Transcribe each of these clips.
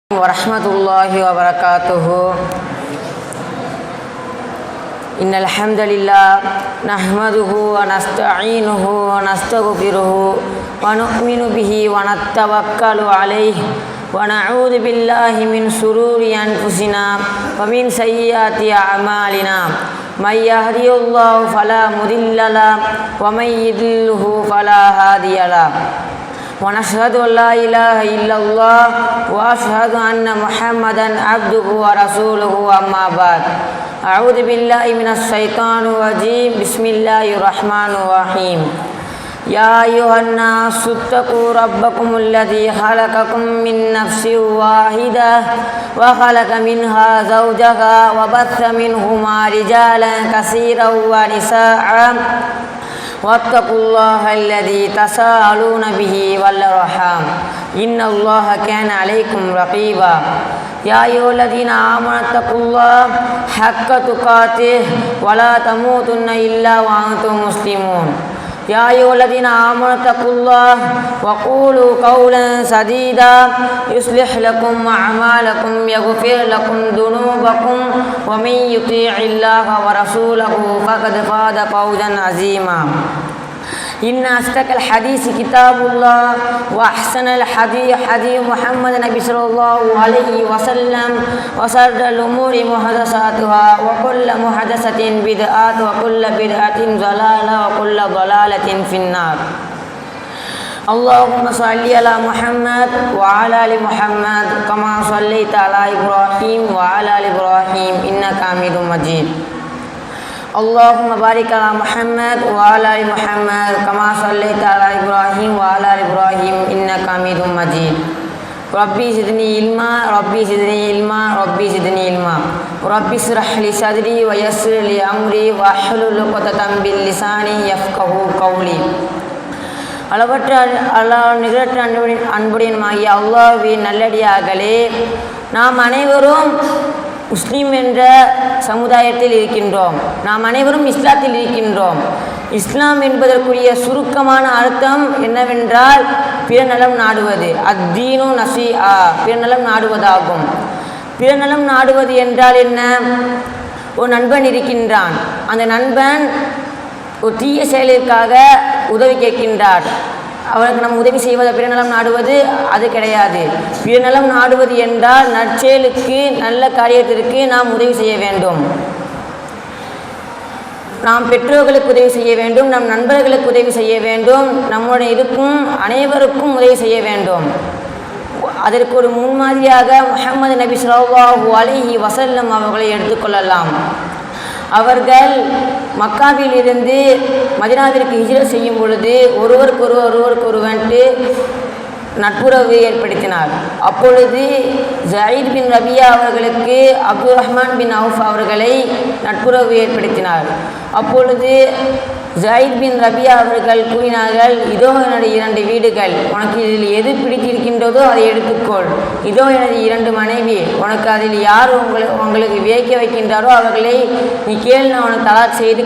warahmatullahi wabarakatuh. Innal hamdalillah nahmaduhu wa nasta'inuhu wa nastaghfiruhu wa nu'minu bihi wa natawakkalu alayhi wa na'udzu billahi min shururi anfusina wa min sayyiati a'malina. May yahdihillahu fala mudilla lahu wa may yudlilhu fala hadiya lahu. ونشهد أن لا إله إلا الله وأشهد أن محمدا عبده ورسوله أما بعد أعوذ بالله من الشيطان الرجيم بسم الله الرحمن الرحيم يا أيها الناس اتقوا ربكم الذي خلقكم من نفس واحدة وخلق منها زوجها وبث منهما رجالا كثيرا ونساء واتقوا الله الذي تساءلون به والأرحام إن الله كان عليكم رقيبا يا أيها الذين آمنوا اتقوا الله حق تقاته ولا تموتن إلا وأنتم مسلمون يا أيها الذين آمنوا اتقوا الله وقولوا قولا سديدا يصلح لكم أعمالكم يغفر لكم ذنوبكم ومن يطيع الله ورسوله فقد فاز فوزا عظيما إن أصدق الحديث كتاب الله وأحسن الحديث حديث محمد النبي صلى الله عليه وسلم وشر الأمور محدثاتها وكل محدثة بدعة وكل بدعة ضلالة وكل ضلالة في النار. اللهم صل على محمد وعلى آل محمد كما صليت على إبراهيم وعلى آل إبراهيم إنك حميد مجيد. اللهم بارك على محمد وعلى آل محمد كما صليت على إبراهيم وعلى آل إبراهيم إنك حميد مجيد. ربي زدني علما ربي زدني علما ربي زدني علما ربي اشرح لي صدري ويسر لي أمري واحلل عقدة من لساني يفقهوا قولي. அளவற்ற நிகழற்ற அன்புடையனுமாகிய அல்லாஹ்வின் நல்லடியார்களே, நாம் அனைவரும் முஸ்லீம் என்ற சமுதாயத்தில் இருக்கின்றோம். நாம் அனைவரும் இஸ்லாத்தில் இருக்கின்றோம். இஸ்லாம் என்பதற்குரிய சுருக்கமான அர்த்தம் என்னவென்றால் பிறநலம் நாடுவது. அத்தீனு நசீஆ, பிறநலம் நாடுவதாகும். பிறநலம் நாடுவது என்றால் என்ன? ஒரு நண்பன் இருக்கின்றான். அந்த நண்பன் ஒரு தீய செயலிற்காக உதவி கேட்கின்றார். அவருக்கு நம்ம உதவி செய்வதை பிறநலம் நாடுவது அது கிடையாது. பிறநலம் நாடுவது என்றால் நற்செயலுக்கு, நல்ல காரியத்திற்கு நாம் உதவி செய்ய வேண்டும். நாம் பெற்றோர்களுக்கு உதவி செய்ய வேண்டும், நம் நண்பர்களுக்கு உதவி செய்ய வேண்டும், நம்முடைய இருக்கும் அனைவருக்கும் உதவி செய்ய வேண்டும். அதற்கு ஒரு முன்மாதிரியாக முஹம்மது நபி ஸல்லல்லாஹு அலைஹி வஸல்லம் அவர்களை எடுத்துக்கொள்ளலாம். அவர்கள் மக்காவில் இருந்து மதீனாவிற்கு ஹிஜ்ரத் செய்யும் பொழுது ஒருவருக்கொருவன் நட்புறவு ஏற்படுத்தினார். அப்பொழுது ஜயீத் பின் ரபியா அவர்களுக்கு அப்துல் ரஹ்மான் பின் அவுஃப் அவர்களை நட்புறவு ஏற்படுத்தினார். அப்பொழுது ஜயீத் பின் ரபியா அவர்கள் கூறினார்கள், இதோ என்னுடைய 2 வீடுகள், உனக்கு இதில் எது பிடித்திருக்கின்றதோ அதை எடுத்துக்கொள். இதோ எனது 2 மனைவி, உனக்கு அதில் யார் உங்களுக்கு வியக்க வைக்கின்றாரோ அவர்களை நீ கேள், நான் உனக்கு தலாக் செய்து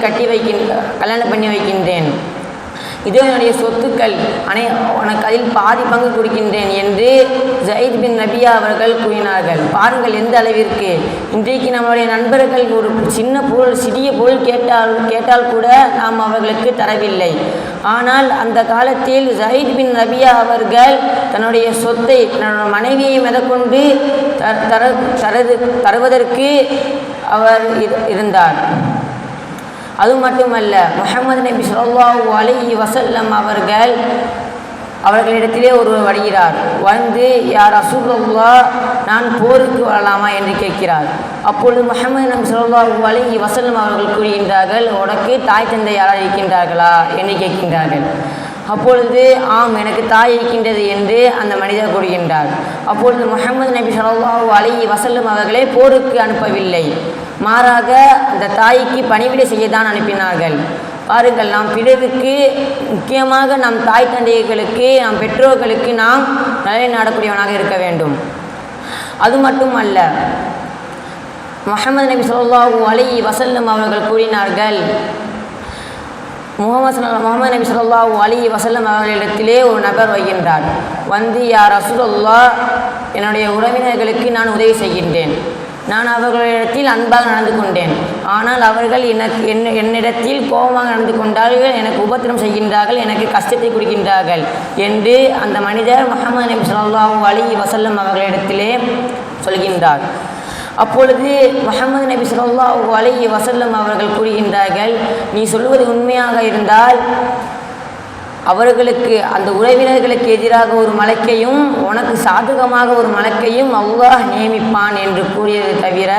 கல்யாணம் பண்ணி வைக்கின்றேன். இதோ என்னுடைய சொத்துக்கள் உனக்கு அதில் பாதி பங்கு கொடுக்கின்றேன் என்று ஜயீத் பின் ரபியா அவர்கள் கூறினார்கள். பாருங்கள் எந்த அளவிற்கு இன்றைக்கு நம்முடைய நண்பர்கள் ஒரு சிறிய பொருள் கேட்டால் கூட நாம் அவர்களுக்கு தரவில்லை. ஆனால் அந்த காலத்தில் ஜயீத் பின் ரபியா அவர்கள் தன்னுடைய சொத்தை, தன்னுடைய மனைவியை முதற்கொண்டு தருவதற்கு அவர் இருந்தார். அது மட்டுமல்ல, முஹம்மது நபி ஸல்லல்லாஹு அலைஹி வஸல்லம் அவர்களிடத்திலே ஒருவர் வருகிறார். வந்து, யா ரசூலுல்லாஹ், நான் போருக்கு வரலாமா என்று கேட்கிறார். அப்பொழுது முஹம்மது நபி ஸல்லல்லாஹு அலைஹி வஸல்லம் அவர்கள் கூறுகின்றார்கள், உனக்கு தாய் தந்தை யாரால் இருக்கின்றார்களா என்று கேட்கின்றார்கள். அப்பொழுது, ஆம், எனக்கு தாய் இருக்கின்றது என்று அந்த மனிதர் கூறுகின்றார். அப்பொழுது முஹம்மது நபி ஸல்லல்லாஹு அலைஹி வஸல்லம் அவர்களை போருக்கு அனுப்பவில்லை, மாறாக அந்த தாய்க்கு பணிவிடை செய்யத்தான் அனுப்பினார்கள். பாருங்கள், நாம் பிறருக்கு, முக்கியமாக நம் தாய் தந்தைகளுக்கு, நம் பெற்றோர்களுக்கு நாம் நல்ல நாடக்கூடியவனாக இருக்க வேண்டும். அது மட்டுமல்ல, முஹம்மது நபி ஸல்லல்லாஹு அலைஹி வஸல்லம் அவர்கள் கூறினார்கள், முகமது நபி ஸல்லல்லாஹு அலைஹி வஸல்லம் அவர்களிடத்திலே ஒரு நபர் வருகின்றார். வந்து, யா ரசூலுல்லாஹ், என்னுடைய உறவினர்களுக்கு நான் உதவி செய்கின்றேன். நான் அவர்களிடத்தில் அன்பாக நடந்து கொண்டேன். ஆனால் அவர்கள் என்னிடத்தில் கோபமாக நடந்து கொண்டார்கள், எனக்கு உபத்திரம் செய்கின்றார்கள், எனக்கு கஷ்டத்தை கொடுக்கின்றார்கள் என்று அந்த மனிதர் முஹம்மது நபி ஸல்லல்லாஹு அலைஹி வஸல்லம் அவர்களிடத்திலே சொல்கின்றார். அப்பொழுது முஹம்மது நபி ஸல்லல்லாஹு அலைஹி வஸல்லம் அவர்கள் கூறுகின்றார்கள், நீ சொல்வது உண்மையாக இருந்தால் அவர்களுக்கு, அந்த உறவினர்களுக்கு எதிராக ஒரு மலக்கையும் உனக்கு சாதகமாக ஒரு மலக்கையும் அல்லாஹ் நியமிப்பான் என்று கூறியதை தவிர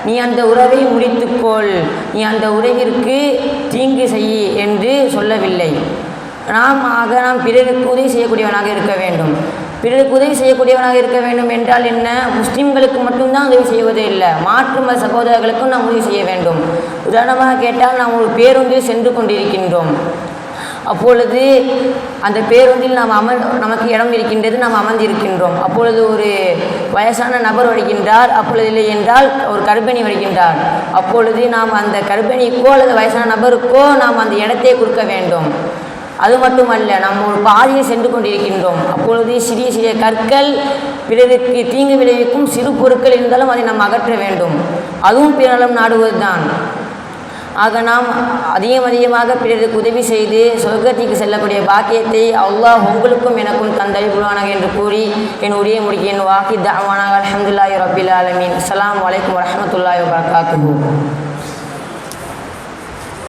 நீ அந்த உறவை முடித்துக்கொள், நீ அந்த உறவிற்கு தீங்கு செய் என்று சொல்லவில்லை. நாம் பிறருக்கு உதவி செய்யக்கூடியவனாக இருக்க வேண்டும். பிறருக்கு உதவி செய்யக்கூடியவனாக இருக்க வேண்டும் என்றால் என்ன? முஸ்லீம்களுக்கு மட்டும்தான் உதவி செய்வதே இல்லை, மாற்று மத சகோதரர்களுக்கும் நாம் உதவி செய்ய வேண்டும். உதாரணமாக கேட்டால், நாம் ஒரு பேருந்தில் சென்று கொண்டிருக்கின்றோம். அப்பொழுது அந்த பேருந்தில் நமக்கு இடம் இருக்கின்றது, நாம் அமர்ந்திருக்கின்றோம். அப்பொழுது ஒரு வயசான நபர் வருகின்றார். அப்பொழுது இல்லை என்றால் ஒரு கர்ப்பிணி வருகின்றார். அப்பொழுது நாம் அந்த கர்ப்பிணிக்கோ அல்லது வயசான நபருக்கோ நாம் அந்த இடத்தை கொடுக்க வேண்டும். அது மட்டுமல்ல, நாம் ஒரு பாதையில் சென்று கொண்டிருக்கின்றோம். அப்பொழுது சிறிய சிறிய கற்கள், பிறருக்கு தீங்கு விளைவிக்கும் சிறு பொருட்கள் இருந்தாலும் அதை நாம் அகற்ற வேண்டும். அதுவும் பிறநலம் நாடுவது தான். ஆக நாம் அதிகமாக பிறருக்கு உதவி செய்து சொர்க்கத்திற்கு செல்லக்கூடிய பாக்கியத்தை அல்லாஹ் உங்களுக்கும் எனக்கும் தந்தளிப்புவானாக என்று கூறி என் உரையை முடிக்கிறேன். வாஹித் தஅவானா அல்ஹம்துலில்லாஹி ரப்பில் ஆலமீன். அஸ்ஸலாமு அலைக்கும் வரஹ்மத்துல்லாஹி வபரகாத்துஹு.